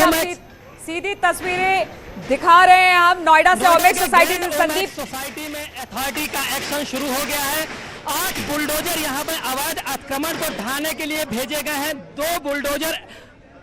सीधी तस्वीरें दिखा रहे हैं हम नोएडा से। ओमेक्स सोसाइटी में संदीप, सोसाइटी में अथॉरिटी का एक्शन शुरू हो गया है। 8 बुलडोजर यहाँ पर अवैध अतिक्रमण को ढाने के लिए भेजे गए हैं। 2 बुलडोजर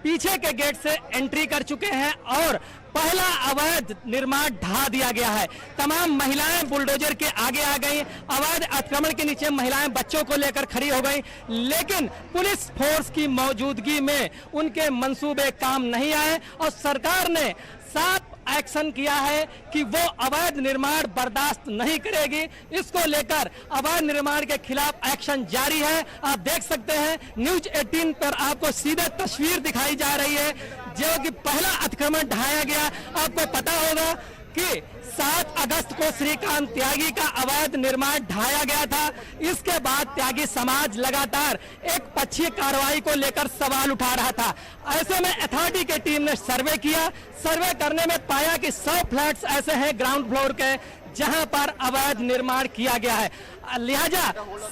पीछे के गेट से एंट्री कर चुके हैं और पहला अवैध निर्माण ढा दिया गया है। तमाम महिलाएं बुलडोजर के आगे आ गई। अवैध अतिक्रमण के नीचे महिलाएं बच्चों को लेकर खड़ी हो गई, लेकिन पुलिस फोर्स की मौजूदगी में उनके मंसूबे काम नहीं आए और सरकार ने साफ एक्शन किया है कि वो अवैध निर्माण बर्दाश्त नहीं करेगी। इसको लेकर अवैध निर्माण के खिलाफ एक्शन जारी है। आप देख सकते हैं न्यूज 18 पर आपको सीधे तस्वीर दिखाई जा रही है जो कि पहला अतिक्रमण ढाया गया। आपको पता होगा कि 7 अगस्त को श्रीकांत त्यागी का अवैध निर्माण ढाया गया था। इसके बाद त्यागी समाज लगातार एक पक्षीय कार्रवाई को लेकर सवाल उठा रहा था। ऐसे में अथॉरिटी की टीम ने सर्वे किया। सर्वे करने में पाया कि 100 फ्लैट्स ऐसे हैं ग्राउंड फ्लोर के जहां पर अवैध निर्माण किया गया है। लिहाजा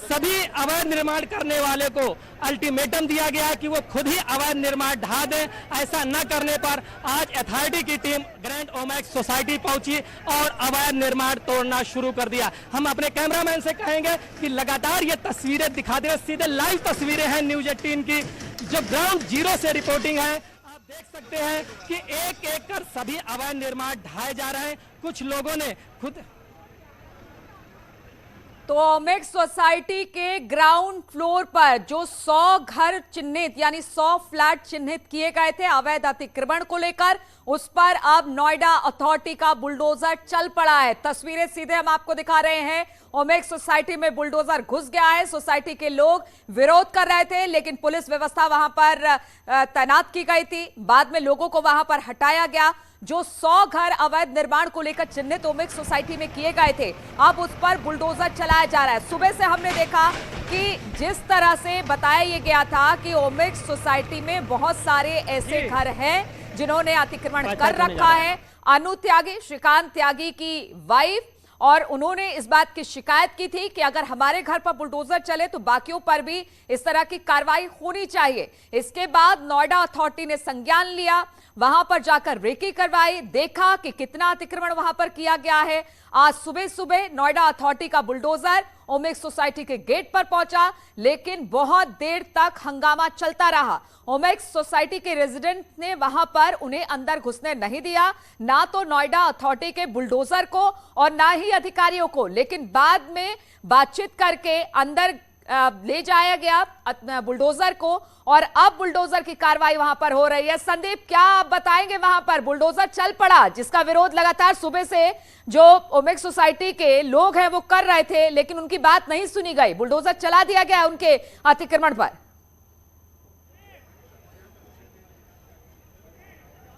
सभी अवैध निर्माण करने वाले को अल्टीमेटम दिया गया कि वो खुद ही अवैध निर्माण ढा दें। ऐसा न करने पर आज अथॉरिटी की टीम ग्रैंड ओमेक्स सोसाइटी पहुंची और अवैध निर्माण तोड़ना शुरू कर दिया। हम अपने कैमरामैन से कहेंगे कि लगातार ये तस्वीरें दिखा दें। सीधे लाइव तस्वीरें हैं न्यूज 18 की जो ग्राउंड जीरो से रिपोर्टिंग है। आप देख सकते हैं कि एक एक कर सभी अवैध निर्माण ढाए जा रहे हैं। कुछ लोगों ने खुद तो ओमेक्स सोसाइटी के ग्राउंड फ्लोर पर जो 100 घर चिन्हित यानी 100 फ्लैट चिन्हित किए गए थे अवैध अतिक्रमण को लेकर, उस पर अब नोएडा अथॉरिटी का बुलडोजर चल पड़ा है। तस्वीरें सीधे हम आपको दिखा रहे हैं। ओमेक्स सोसाइटी में बुलडोजर घुस गया है। सोसाइटी के लोग विरोध कर रहे थे, लेकिन पुलिस व्यवस्था वहां पर तैनात की गई थी। बाद में लोगों को वहां पर हटाया गया। जो 100 घर अवैध निर्माण को लेकर चिन्हित ओमेक्स सोसाइटी में किए गए थे, अब उस पर बुलडोजर चलाया जा रहा है। सुबह से हमने देखा कि जिस तरह से बताया ये गया था कि ओमेक्स सोसाइटी में बहुत सारे ऐसे घर हैं जिन्होंने अतिक्रमण कर रखा है। अनु त्यागी, श्रीकांत त्यागी की वाइफ, और उन्होंने इस बात की शिकायत की थी कि अगर हमारे घर पर बुलडोजर चले तो बाकियों पर भी इस तरह की कार्रवाई होनी चाहिए। इसके बाद नोएडा अथॉरिटी ने संज्ञान लिया, वहां पर जाकर रेकी करवाई, देखा कि कितना अतिक्रमण वहां पर किया गया है। आज सुबह सुबह नोएडा अथॉरिटी का बुलडोजर ओमेक्स सोसाइटी के गेट पर पहुंचा, लेकिन बहुत देर तक हंगामा चलता रहा। ओमेक्स सोसाइटी के रेजिडेंट ने वहां पर उन्हें अंदर घुसने नहीं दिया, ना तो नोएडा अथॉरिटी के बुलडोजर को और ना ही अधिकारियों को। लेकिन बाद में बातचीत करके अंदर ले जाया गया बुलडोजर को और अब बुलडोजर की कार्रवाई वहां पर हो रही है। संदीप, क्या आप बताएंगे? वहां पर बुलडोजर चल पड़ा जिसका विरोध लगातार सुबह से जो ओमेक्स सोसाइटी के लोग हैं वो कर रहे थे, लेकिन उनकी बात नहीं सुनी गई। बुलडोजर चला दिया गया उनके अतिक्रमण पर।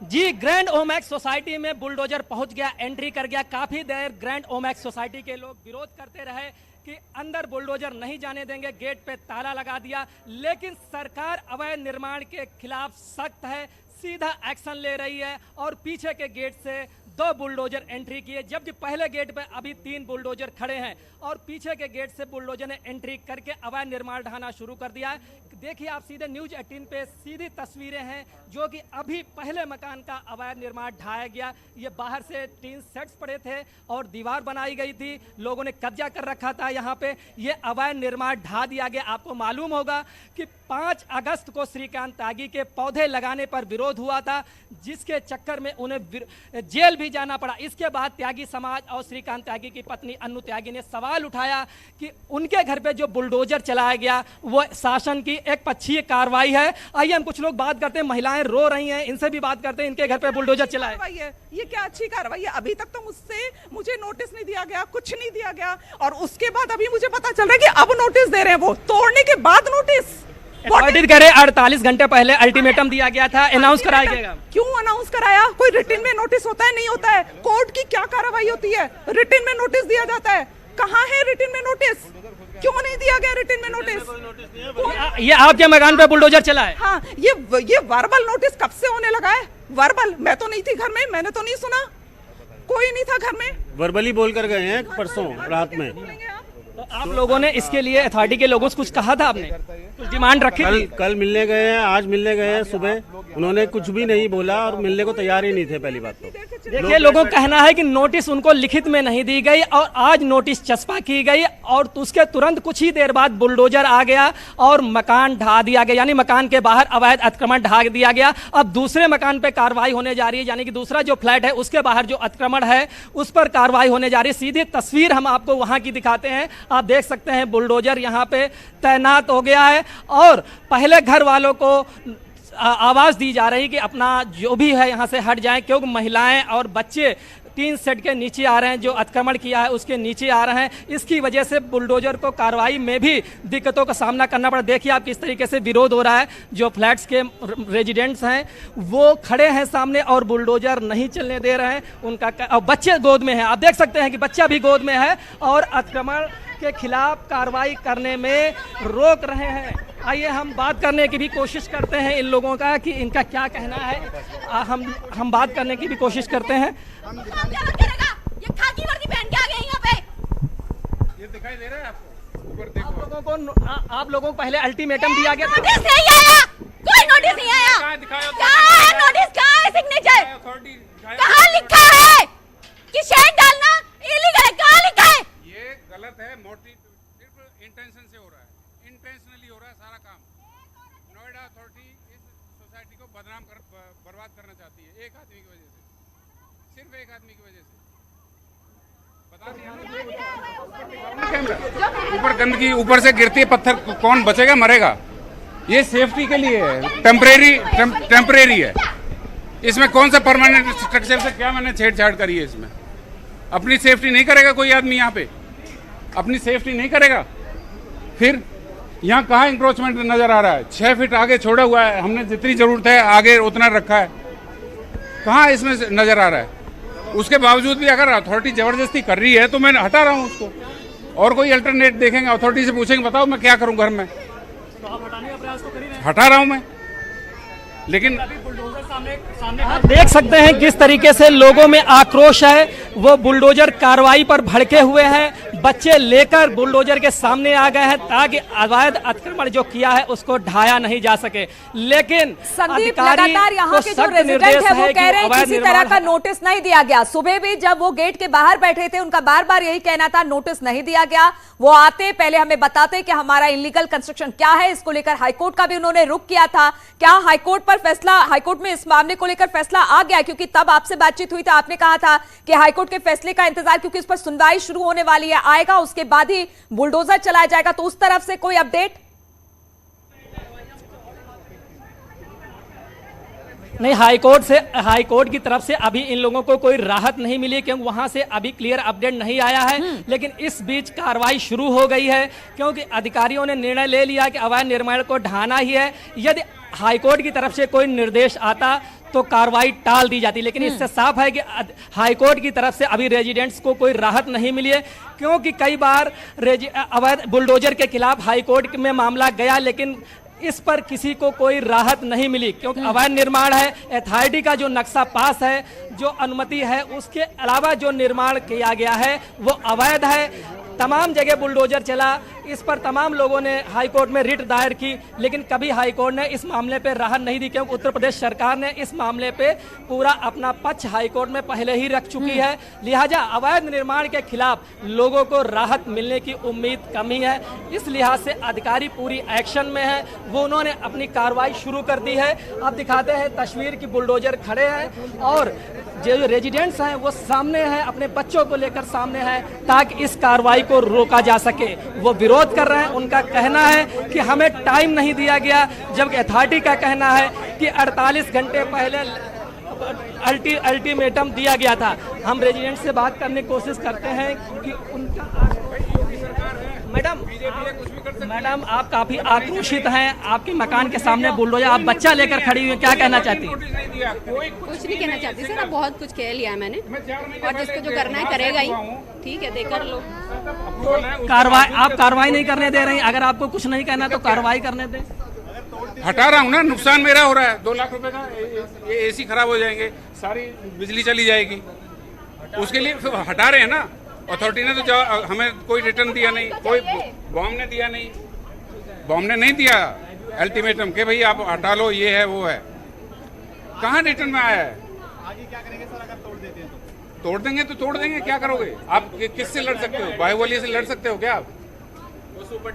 जी, ग्रैंड ओमेक्स सोसाइटी में बुलडोजर पहुंच गया, एंट्री कर गया। काफी देर ग्रैंड ओमेक्स सोसाइटी के लोग विरोध करते रहे कि अंदर बुलडोजर नहीं जाने देंगे, गेट पे ताला लगा दिया। लेकिन सरकार अवैध निर्माण के खिलाफ सख्त है, सीधा एक्शन ले रही है और पीछे के गेट से 2 बुलडोजर एंट्री किए, जबकि पहले गेट पे अभी 3 बुलडोजर खड़े हैं और पीछे के गेट से बुलडोजर ने एंट्री करके अवैध निर्माण ढाना शुरू कर दिया है। देखिए आप सीधे न्यूज 18 पे सीधी तस्वीरें हैं जो कि अभी पहले मकान का अवैध निर्माण ढाया गया। ये बाहर से टीन सेट्स पड़े थे और दीवार बनाई गई थी, लोगों ने कब्जा कर रखा था। यहाँ पे ये अवैध निर्माण ढा दिया गया। आपको मालूम होगा कि 5 अगस्त को श्रीकांत त्यागी के पौधे लगाने पर विरोध हुआ था, जिसके चक्कर में उन्हें जेल भी जाना पड़ा। इसके बाद त्यागी समाज और श्रीकांत त्यागी की पत्नी अनु त्यागी ने सवाल उठाया कि उनके घर पे जो बुलडोजर चलाया गया वो शासन की एक पक्षीय कार्रवाई है। आइए हम कुछ लोग बात करते हैं, महिलाएं रो रही हैं, इनसे भी बात करते हैं। इनके घर पे बुलडोजर चलाया है, ये क्या अच्छी कार्रवाई है? अभी तक तो मुझे नोटिस नहीं दिया गया, कुछ नहीं दिया गया, और उसके बाद अभी मुझे पता चल रहा है कि अब नोटिस दे रहे हैं, वो तोड़ने के बाद नोटिस। ऑडिट करे 48 घंटे पहले अल्टीमेटम दिया गया था, अनाउंस कराया गया। क्यों अनाउंस कराया? कोई रिटन में नोटिस होता है? नहीं होता है। कोर्ट की क्या कार्रवाई होती है? रिटन में नोटिस दिया जाता है। कहाँ है रिटन में नोटिस? क्यों नहीं दिया गया रिटन में नोटिस? ये आपके मकान पे बुलडोजर चला है? हाँ, ये वर्बल नोटिस कब से होने लगा है? वर्बल, मैं तो नहीं थी घर में, मैंने तो नहीं सुना, कोई नहीं था घर में। वर्बली बोल कर गए हैं परसों रात में। तो आप लोगों ने इसके लिए अथॉरिटी के लोगों से कुछ कहा था? आपने कुछ डिमांड रखी? कल मिलने गए हैं, आज मिलने गए हैं सुबह। उन्होंने कुछ भी नहीं बोला और मिलने को तैयार ही नहीं थे। पहली बात तो देखिए, लोगों का कहना है कि नोटिस उनको लिखित में नहीं दी गई और आज नोटिस चस्पा की गई और उसके तुरंत कुछ ही देर बाद बुलडोजर आ गया और मकान ढा दिया गया, यानी मकान के बाहर अवैध अतिक्रमण ढा दिया गया। अब दूसरे मकान पे कार्रवाई होने जा रही है, यानी कि दूसरा जो फ्लैट है उसके बाहर जो अतिक्रमण है उस पर कार्रवाई होने जा रही है। सीधी तस्वीर हम आपको वहां की दिखाते हैं। आप देख सकते हैं बुलडोजर यहाँ पे तैनात हो गया है और पहले घर वालों को आवाज दी जा रही कि अपना जो भी है यहाँ से हट जाएं, क्योंकि महिलाएं और बच्चे 3 सेट के नीचे आ रहे हैं, जो अतिक्रमण किया है उसके नीचे आ रहे हैं। इसकी वजह से बुलडोजर को कार्रवाई में भी दिक्कतों का सामना करना पड़ा। देखिए आप किस तरीके से विरोध हो रहा है। जो फ्लैट्स के रेजिडेंट्स हैं वो खड़े हैं सामने और बुलडोजर नहीं चलने दे रहे हैं। उनका और बच्चे गोद में हैं, आप देख सकते हैं कि बच्चा भी गोद में है और अतिक्रमण के खिलाफ कार्रवाई करने में रोक रहे हैं। आइए हम बात करने की भी कोशिश करते हैं इन लोगों का कि इनका क्या कहना है। हम बात करने की भी कोशिश करते हैं। ये खाकी वर्दी पहन के आ गए यहाँ पे। ये दिखाई दे रहा है आपको? ऊपर देखो। आप लोगों को पहले अल्टीमेटम दिया गया। नोटिस नहीं आया, कोई नोटिस नहीं आया। कहाँ है नोटिस, कहाँ है सिग्नेचर, कहाँ लिखा है कि शेड डालना इलीगल है, कहाँ लिखा है? ये गलत है, मोटिव सिर्फ इंटेंशन से हो रहा है, इंटेंशनली हो रहा है सारा काम। नोएडा अथॉरिटी इस सोसाइटी को बर्बाद करना चाहती है, एक आदमी की वजह से, सिर्फ एक आदमी की वजह से। बता दिया ऊपर गंदगी, ऊपर से गिरती है पत्थर, कौन बचेगा, मरेगा। ये सेफ्टी के लिए है, टेम्परेरी है। इसमें कौन सा परमानेंट स्ट्रक्चर से क्या मैंने छेड़छाड़ करी है? इसमें अपनी सेफ्टी नहीं करेगा कोई आदमी, यहाँ पे अपनी सेफ्टी नहीं करेगा। फिर यहाँ कहाँ इंक्रोचमेंट नजर आ रहा है? 6 फीट आगे छोड़ा हुआ है, हमने जितनी जरूरत है आगे उतना रखा है, कहाँ इसमें नजर आ रहा है? उसके बावजूद भी अगर अथॉरिटी जबरदस्ती कर रही है तो मैं हटा रहा हूँ उसको, और कोई अल्टरनेट देखेंगे, अथॉरिटी से पूछेंगे बताओ मैं क्या करूँ घर में, हटा रहा हूँ मैं। लेकिन आप देख सकते हैं किस तरीके से लोगों में आक्रोश है। वो बुलडोजर कार्रवाई पर भड़के हुए हैं, बच्चे लेकर बुलडोजर के सामने आ गए हैं ताकि अवैध अतिक्रमण जो किया है उसको ढाया नहीं जा सके। लेकिन संदीप, लगातार यहाँ के जो रेजिडेंट है वो कह रहे हैं किसी तरह का नोटिस नहीं दिया गया। सुबह भी जब वो गेट के बाहर बैठे थे उनका बार बार यही कहना था नोटिस नहीं दिया गया। वो आते पहले हमें बताते कि हमारा इलीगल कंस्ट्रक्शन क्या है, इसको लेकर हाईकोर्ट का भी उन्होंने रुख किया था। क्या हाईकोर्ट पर फैसला, हाईकोर्ट में इस मामले को लेकर फैसला आ गया? क्योंकि तब आपसे बातचीत हुई तो आपने कहा था कि हाईकोर्ट के फैसले का इंतजार, क्योंकि इस पर सुनवाई शुरू होने वाली है, आएगा उसके बाद ही बुलडोजर चलाया जाएगा। तो उस तरफ से कोई अपडेट नहीं? हाईकोर्ट की तरफ से अभी इन लोगों को कोई राहत नहीं मिली क्योंकि वहां से अभी क्लियर अपडेट नहीं आया है। लेकिन इस बीच कार्रवाई शुरू हो गई है क्योंकि अधिकारियों ने निर्णय ले लिया कि अवैध निर्माण को ढाना ही है। यदि हाईकोर्ट की तरफ से कोई निर्देश आता तो कार्रवाई टाल दी जाती, लेकिन इससे साफ है कि हाईकोर्ट की तरफ से अभी रेजिडेंट्स को कोई राहत नहीं मिली है क्योंकि कई बार अवैध बुलडोजर के खिलाफ हाईकोर्ट में मामला गया लेकिन इस पर किसी को कोई राहत नहीं मिली क्योंकि अवैध निर्माण है। अथॉरिटी का जो नक्शा पास है, जो अनुमति है, उसके अलावा जो निर्माण किया गया है वो अवैध है। तमाम जगह बुलडोजर चला, इस पर तमाम लोगों ने हाईकोर्ट में रिट दायर की लेकिन कभी हाईकोर्ट ने इस मामले पे राहत नहीं दी क्योंकि उत्तर प्रदेश सरकार ने इस मामले पे पूरा अपना पक्ष हाईकोर्ट में पहले ही रख चुकी है। लिहाजा अवैध निर्माण के खिलाफ लोगों को राहत मिलने की उम्मीद कम ही है। इस लिहाज से अधिकारी पूरी एक्शन में है, वो उन्होंने अपनी कार्रवाई शुरू कर दी है। अब दिखाते हैं तस्वीर की बुलडोजर खड़े हैं और जो रेजिडेंट्स हैं वो सामने हैं, अपने बच्चों को लेकर सामने हैं ताकि इस कार्रवाई को रोका जा सके। वो विरोध कर रहे हैं। उनका कहना है कि हमें टाइम नहीं दिया गया, जबकि अथॉरिटी का कहना है कि 48 घंटे पहले अल्टीमेटम दिया गया था। हम रेजिडेंट से बात करने की कोशिश करते हैं कि उनका मैडम आप काफी आक्रोशित हैं, आपके मकान के सामने बुलडोजर, आप बच्चा लेकर खड़ी हुई हैं, क्या कहना चाहती हैं? कुछ नहीं कहना चाहती सर, अब बहुत कुछ कह लिया है मैंने और जिसको जो करना है करेगा ही। ठीक है, दे कर लो। आप कार्रवाई नहीं करने दे रही, अगर आपको कुछ नहीं कहना तो कार्रवाई करने दें। हटा रहा हूँ ना, नुकसान मेरा हो रहा है। 2 लाख रुपए का ये एसी खराब हो जाएंगे, सारी बिजली चली जाएगी, उसके लिए हटा रहे हैं ना। अथॉरिटी ने तो हमें कोई रिटर्न दिया नहीं, कोई बॉम्ब ने दिया नहीं, बॉम्ब ने नहीं दिया अल्टीमेटम कि भाई आप हटा लो, ये है वो है। कहाँ रिटर्न में आया है? आगे क्या करेंगे सर अगर तोड़ देते हैं तो? तोड़ देंगे तो तोड़ देंगे, क्या करोगे आप? किससे लड़ सकते हो? बाहुबली से लड़ सकते हो क्या आप?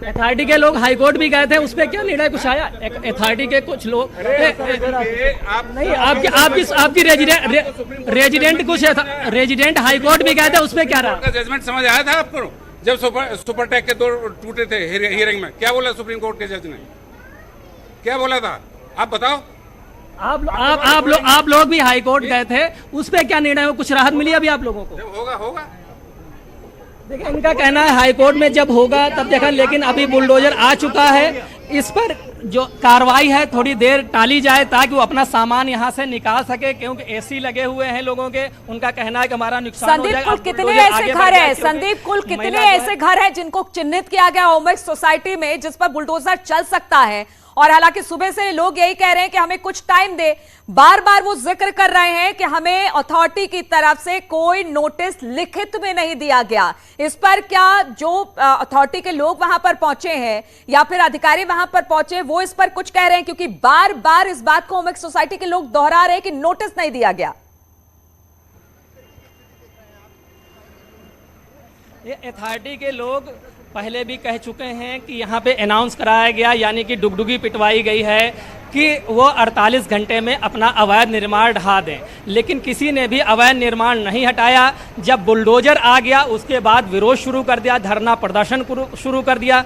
अथॉरिटी के लोग हाईकोर्ट भी गए थे, उस पर क्या निर्णय कुछ आया? अथॉरिटी के कुछ लोग नहीं, आपकी रेजिडेंट कुछ रेजिडेंट हाईकोर्ट भी गए थे, उस पर क्या रहा? जजमेंट समझ आया था आपको जब सुपरटेक के 2 टूटे थे हियरिंग में? क्या बोला सुप्रीम कोर्ट के जज ने? क्या बोला था आप बताओ? आप लोग भी हाईकोर्ट गए थे, उस पर क्या निर्णय हो? कुछ राहत मिली अभी आप लोगों को? जब होगा देखिए, इनका कहना है हाईकोर्ट में जब होगा तब देखा, लेकिन अभी बुलडोजर आ चुका है। इस पर जो कार्रवाई है थोड़ी देर टाली जाए ताकि वो अपना सामान यहाँ से निकाल सके, क्योंकि एसी लगे हुए हैं लोगों के। उनका कहना है कि हमारा नुकसान हो जाएगा। संदीप, कुल कितने ऐसे घर हैं? संदीप, कुल कितने ऐसे घर हैं जिनको चिन्हित किया गया ओमेक्स सोसाइटी में जिस पर बुलडोजर चल सकता है? और हालांकि सुबह से लोग यही कह रहे हैं कि हमें कुछ टाइम दे, बार बार वो जिक्र कर रहे हैं कि हमें अथॉरिटी की तरफ से कोई नोटिस लिखित में नहीं दिया गया। इस पर क्या जो अथॉरिटी के लोग वहां पर पहुंचे हैं या फिर अधिकारी वहां पर पहुंचे वो इस पर कुछ कह रहे हैं? क्योंकि बार बार इस बात को ओमेक्स सोसाइटी के लोग दोहरा रहे हैं कि नोटिस नहीं दिया गया। ये अथॉरिटी के लोग पहले भी कह चुके हैं कि यहाँ पे अनाउंस कराया गया, यानी कि डुगडुगी पिटवाई गई है कि वो 48 घंटे में अपना अवैध निर्माण ढहा दें, लेकिन किसी ने भी अवैध निर्माण नहीं हटाया। जब बुलडोजर आ गया उसके बाद विरोध शुरू कर दिया, धरना प्रदर्शन शुरू कर दिया।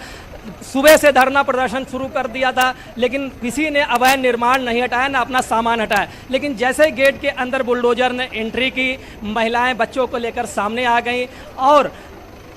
सुबह से धरना प्रदर्शन शुरू कर दिया था, लेकिन किसी ने अवैध निर्माण नहीं हटाया, ना अपना सामान हटाया। लेकिन जैसे ही गेट के अंदर बुलडोजर ने एंट्री की, महिलाएं बच्चों को लेकर सामने आ गईं और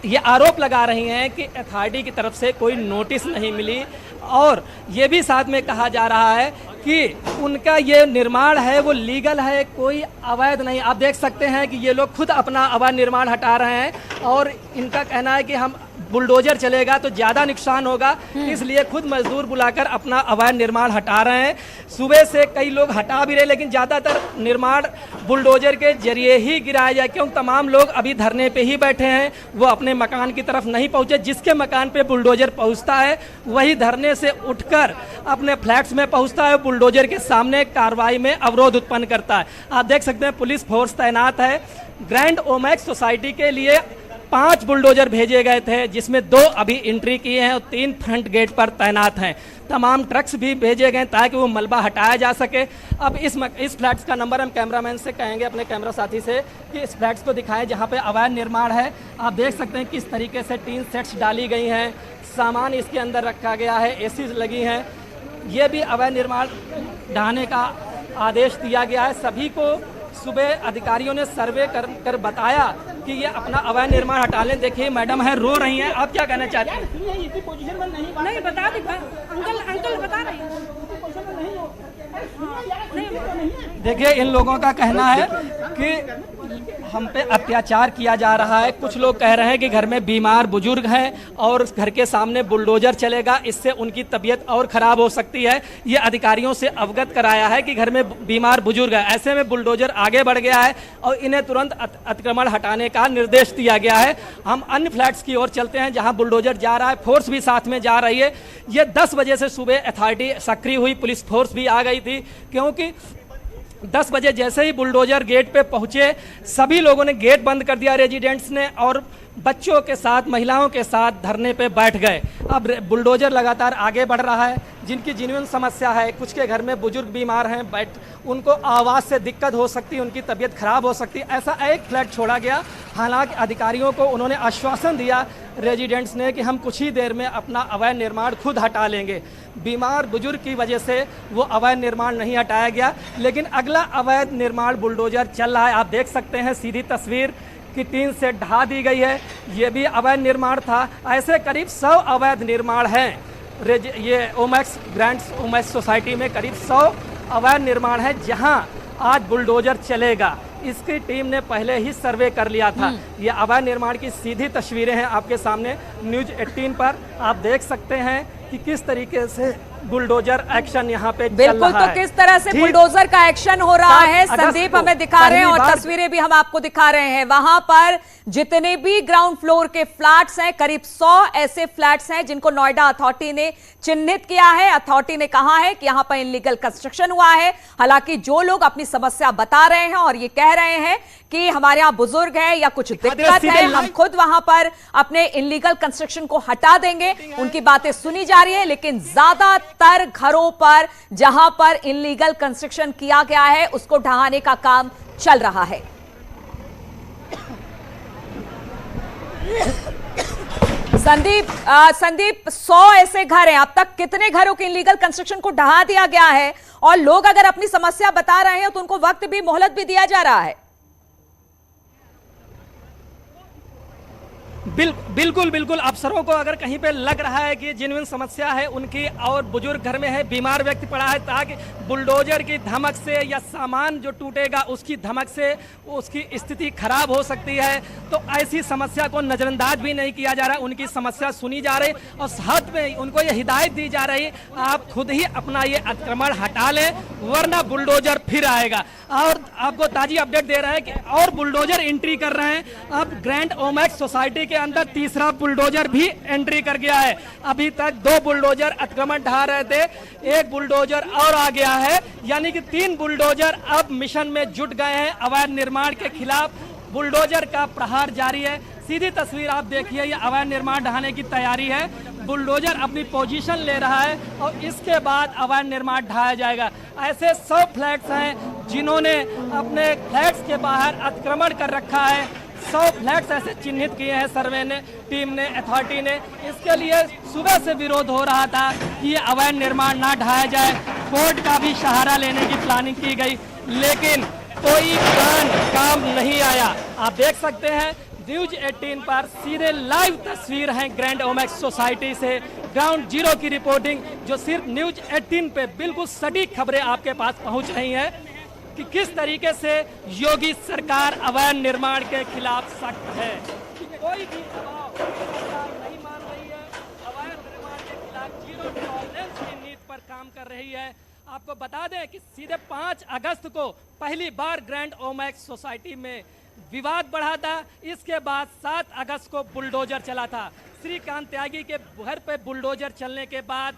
ये आरोप लगा रही हैं कि अथॉरिटी की तरफ से कोई नोटिस नहीं मिली। और ये भी साथ में कहा जा रहा है कि उनका ये निर्माण है वो लीगल है, कोई अवैध नहीं। आप देख सकते हैं कि ये लोग खुद अपना अवैध निर्माण हटा रहे हैं और इनका कहना है कि हम बुलडोजर चलेगा तो ज़्यादा नुकसान होगा, इसलिए खुद मजदूर बुलाकर अपना अवैध निर्माण हटा रहे हैं। सुबह से कई लोग हटा भी रहे, लेकिन ज़्यादातर निर्माण बुलडोजर के जरिए ही गिराया जाए, क्योंकि तमाम लोग अभी धरने पे ही बैठे हैं, वो अपने मकान की तरफ नहीं पहुँचे। जिसके मकान पे बुलडोजर पहुँचता है वही धरने से उठकर अपने फ्लैट्स में पहुँचता है, बुलडोजर के सामने कार्रवाई में अवरोध उत्पन्न करता है। आप देख सकते हैं पुलिस फोर्स तैनात है। ग्रैंड ओमेक्स सोसाइटी के लिए 5 बुलडोजर भेजे गए थे, जिसमें 2 अभी एंट्री किए हैं और 3 फ्रंट गेट पर तैनात हैं। तमाम ट्रक्स भी भेजे गए ताकि वो मलबा हटाया जा सके। अब इस फ्लैट्स का नंबर हम कैमरामैन से कहेंगे, अपने कैमरा साथी से, कि इस फ्लैट्स को दिखाएं जहां पे अवैध निर्माण है। आप देख सकते हैं किस तरीके से 3 सेट्स डाली गई हैं, सामान इसके अंदर रखा गया है, एसी लगी हैं। ये भी अवैध निर्माण ढहाने का आदेश दिया गया है। सभी को सुबह अधिकारियों ने सर्वे कर बताया कि ये अपना अवैध निर्माण हटा लें। देखिए मैडम है, रो रही हैं, आप क्या कहना चाहते हैं? इसी पोजीशन में नहीं बता दी अंकल बता रहे हैं। देखिए इन लोगों का कहना है कि हम पे अत्याचार किया जा रहा है। कुछ लोग कह रहे हैं कि घर में बीमार बुजुर्ग हैं और घर के सामने बुलडोजर चलेगा, इससे उनकी तबीयत और ख़राब हो सकती है। ये अधिकारियों से अवगत कराया है कि घर में बीमार बुजुर्ग है, ऐसे में बुलडोजर आगे बढ़ गया है और इन्हें तुरंत अतिक्रमण हटाने का निर्देश दिया गया है। हम अन्य फ्लैट्स की ओर चलते हैं जहां बुलडोजर जा रहा है, फोर्स भी साथ में जा रही है। ये 10 बजे से सुबह अथॉरिटी सक्रिय हुई, पुलिस फोर्स भी आ गई थी, क्योंकि 10 बजे जैसे ही बुलडोजर गेट पे पहुंचे सभी लोगों ने गेट बंद कर दिया, रेजिडेंट्स ने, और बच्चों के साथ महिलाओं के साथ धरने पे बैठ गए। अब बुलडोजर लगातार आगे बढ़ रहा है। जिनकी जेन्युइन समस्या है, कुछ के घर में बुजुर्ग बीमार हैं, उनको आवाज़ से दिक्कत हो सकती है, उनकी तबीयत खराब हो सकती है, ऐसा एक फ्लैट छोड़ा गया। हालांकि अधिकारियों को उन्होंने आश्वासन दिया रेजिडेंट्स ने कि हम कुछ ही देर में अपना अवैध निर्माण खुद हटा लेंगे। बीमार बुजुर्ग की वजह से वो अवैध निर्माण नहीं हटाया गया, लेकिन अगला अवैध निर्माण बुलडोजर चल रहा है। आप देख सकते हैं सीधी तस्वीर कि 3 से ढहा दी गई है, ये भी अवैध निर्माण था। ऐसे करीब 100 अवैध निर्माण हैं। ये ओमेक्स ग्रैंड ओमेक्स सोसाइटी में करीब 100 अवैध निर्माण है जहां आज बुलडोजर चलेगा। इसकी टीम ने पहले ही सर्वे कर लिया था। ये अवैध निर्माण की सीधी तस्वीरें हैं आपके सामने न्यूज़ 18 पर। आप देख सकते हैं कि किस तरीके से बुलडोजर एक्शन यहाँ पे चल बिल्कुल। रहा तो है। किस तरह से ठीक। बुलडोजर का एक्शन हो रहा 7 है अगस्त संदीप को हमें दिखा रहे हैं और पहली बार तस्वीरें भी हम आपको दिखा रहे हैं। वहां पर जितने भी ग्राउंड फ्लोर के फ्लैट्स हैं, करीब 100 ऐसे फ्लैट्स हैं जिनको नोएडा अथॉरिटी ने चिन्हित किया है। अथॉरिटी ने कहा है कि यहां पर इलीगल कंस्ट्रक्शन हुआ है। हालांकि जो लोग अपनी समस्या बता रहे हैं और ये कह रहे हैं कि हमारे यहाँ बुजुर्ग है या कुछ दिक्कत है, हम खुद वहां पर अपने इलीगल कंस्ट्रक्शन को हटा देंगे, उनकी बातें सुनी जा रही है। लेकिन ज्यादातर घरों पर जहां पर इलीगल कंस्ट्रक्शन किया गया है उसको ढहाने का काम चल रहा है। संदीप 100 ऐसे घर हैं, अब तक कितने घरों के इलीगल कंस्ट्रक्शन को ढहा दिया गया है? और लोग अगर अपनी समस्या बता रहे हैं तो उनको वक्त भी, मोहलत भी दिया जा रहा है। बिल्कुल अफसरों को अगर कहीं पे लग रहा है कि जेन्युइन समस्या है उनकी और बुजुर्ग घर में है, बीमार व्यक्ति पड़ा है, ताकि बुलडोजर की धमक से या सामान जो टूटेगा उसकी धमक से उसकी स्थिति खराब हो सकती है, तो ऐसी समस्या को नजरअंदाज भी नहीं किया जा रहा। उनकी समस्या सुनी जा रही और साथ में उनको ये हिदायत दी जा रही, आप खुद ही अपना ये अतिक्रमण हटा लें वरना बुलडोजर फिर आएगा। और आपको ताजी अपडेट दे रहे हैं कि और बुलडोजर एंट्री कर रहे हैं। अब ग्रैंड ओमेक्स सोसाइटी के अंदर तीसरा बुलडोजर भी एंट्री कर गया है। अभी तक 2 बुलडोजर अतिक्रमण ढा रहे थे, 1 बुलडोजर और आ गया है, यानी कि 3 बुलडोजर अब मिशन में जुट गए हैं। अवैध निर्माण के खिलाफ बुलडोजर का प्रहार जारी है। सीधी तस्वीर आप देखिए, ये अवैध निर्माण ढहाने की तैयारी है। बुलडोजर अपनी पोजीशन ले रहा है और इसके बाद अवैध निर्माण ढाया जाएगा। ऐसे 100 फ्लैट्स हैं जिन्होंने अपने फ्लैट्स के बाहर अतिक्रमण कर रखा है। 100 फ्लैट्स ऐसे चिन्हित किए हैं सर्वे ने, टीम ने, अथॉरिटी ने। इसके लिए सुबह से विरोध हो रहा था कि ये अवैध निर्माण ना ढाया जाए, कोर्ट का भी सहारा लेने की प्लानिंग की गई, लेकिन कोई प्लान काम नहीं आया। आप देख सकते हैं न्यूज 18 पर सीधे लाइव तस्वीर हैं ग्रैंड ओमेक्स सोसाइटी से, ग्राउंड जीरो की रिपोर्टिंग जो सिर्फ न्यूज 18 पे बिल्कुल सटीक खबरें आपके पास पहुंच रही हैं कि किस तरीके से योगी सरकार अवैध निर्माण के खिलाफ सख्त है, कि कोई भी दबाव सरकार नहीं मान रही है, अवैध निर्माण के खिलाफ जीरो टॉलरेंस की नीति पर काम कर रही है। आपको बता दें कि सीधे 5 अगस्त को पहली बार ग्रैंड ओमेक्स सोसाइटी में विवाद बढ़ा था। इसके बाद 7 अगस्त को बुलडोजर चला था। श्रीकांत त्यागी के घर पे बुलडोजर चलने के बाद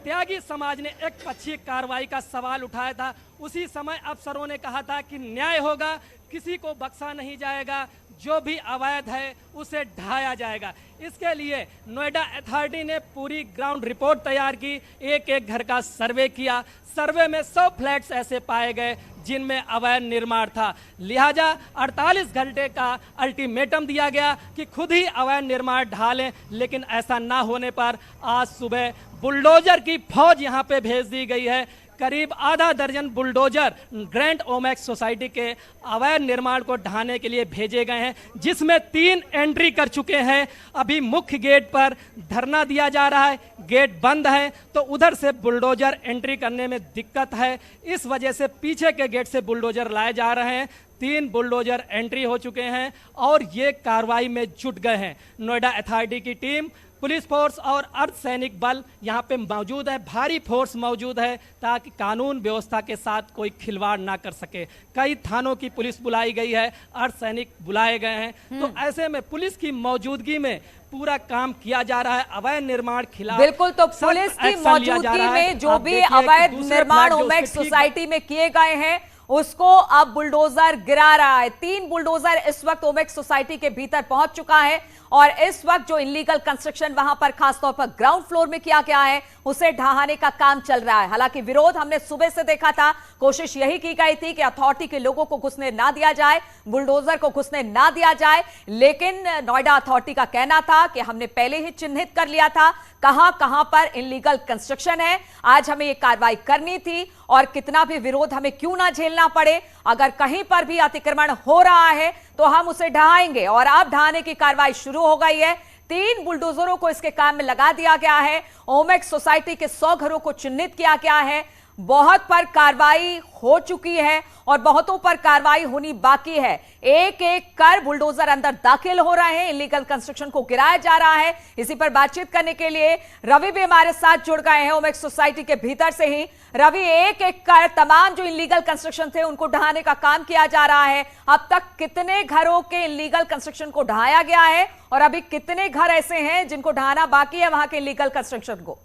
त्यागी समाज ने एक पक्षीय कार्रवाई का सवाल उठाया था। उसी समय अफसरों ने कहा था कि न्याय होगा, किसी को बख्शा नहीं जाएगा, जो भी अवैध है उसे ढाया जाएगा। इसके लिए नोएडा अथॉरिटी ने पूरी ग्राउंड रिपोर्ट तैयार की, एक घर का सर्वे किया। सर्वे में 100 फ्लैट्स ऐसे पाए गए जिनमें अवैध निर्माण था। लिहाजा 48 घंटे का अल्टीमेटम दिया गया कि खुद ही अवैध निर्माण ढालें, लेकिन ऐसा ना होने पर आज सुबह बुलडोजर की फौज यहां पे भेज दी गई है। करीब आधा दर्जन बुलडोजर ग्रैंड ओमेक्स सोसाइटी के अवैध निर्माण को ढहाने के लिए भेजे गए हैं, जिसमें 3 एंट्री कर चुके हैं। अभी मुख्य गेट पर धरना दिया जा रहा है, गेट बंद है, तो उधर से बुलडोजर एंट्री करने में दिक्कत है। इस वजह से पीछे के गेट से बुलडोजर लाए जा रहे हैं। 3 बुलडोजर एंट्री हो चुके हैं और ये कार्रवाई में जुट गए हैं। नोएडा अथॉरिटी की टीम, पुलिस फोर्स और अर्धसैनिक बल यहाँ पे मौजूद है, भारी फोर्स मौजूद है ताकि कानून व्यवस्था के साथ कोई खिलवाड़ ना कर सके। कई थानों की पुलिस बुलाई गई है, अर्धसैनिक बुलाए गए हैं, तो ऐसे में पुलिस की मौजूदगी में पूरा काम किया जा रहा है अवैध निर्माण खिलाफ। बिल्कुल, तो पुलिस की मौजूदगी में जो भी अवैध निर्माण ओमेक्स सोसाइटी में किए गए हैं उसको अब बुलडोजर गिरा रहा है। 3 बुलडोजर इस वक्त ओमेक्स सोसाइटी के भीतर पहुंच चुका है और इस वक्त जो इलीगल कंस्ट्रक्शन वहां पर खासतौर पर ग्राउंड फ्लोर में किया गया है उसे ढहाने का काम चल रहा है। हालांकि विरोध हमने सुबह से देखा था, कोशिश यही की गई थी कि अथॉरिटी के लोगों को घुसने ना दिया जाए, बुलडोजर को घुसने ना दिया जाए, लेकिन नोएडा अथॉरिटी का कहना था कि हमने पहले ही चिन्हित कर लिया था कहां कहां पर इलीगल कंस्ट्रक्शन है। आज हमें यह कार्रवाई करनी थी और कितना भी विरोध हमें क्यों ना झेलना पड़े, अगर कहीं पर भी अतिक्रमण हो रहा है तो हम उसे ढहाएंगे। और अब ढहाने की कार्रवाई शुरू हो गई है। 3 बुलडोजरों को इसके काम में लगा दिया गया है। ओमेक्स सोसाइटी के 100 घरों को चिन्हित किया गया है। बहुत पर कार्रवाई हो चुकी है और बहुतों पर कार्रवाई होनी बाकी है। एक एक कर बुलडोजर अंदर दाखिल हो रहे हैं, इलीगल कंस्ट्रक्शन को गिराया जा रहा है। इसी पर बातचीत करने के लिए रवि भी हमारे साथ जुड़ गए हैं ओमेक्स सोसाइटी के भीतर से ही। रवि, एक एक कर तमाम जो इलीगल कंस्ट्रक्शन थे उनको ढहाने का काम किया जा रहा है। अब तक कितने घरों के इलीगल कंस्ट्रक्शन को ढहाया गया है और अभी कितने घर ऐसे हैं जिनको ढहाना बाकी है वहां के इलीगल कंस्ट्रक्शन को?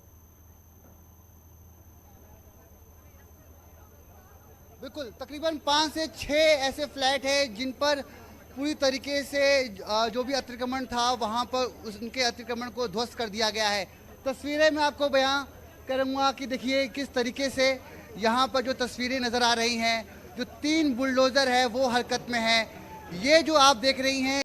बिल्कुल, तकरीबन 5 से 6 ऐसे फ्लैट हैं जिन पर पूरी तरीके से जो भी अतिक्रमण था वहां पर उनके अतिक्रमण को ध्वस्त कर दिया गया है। तस्वीरें मैं आपको बयां करूंगा कि देखिए किस तरीके से यहां पर जो तस्वीरें नज़र आ रही हैं, जो 3 बुलडोज़र है वो हरकत में है। ये जो आप देख रही हैं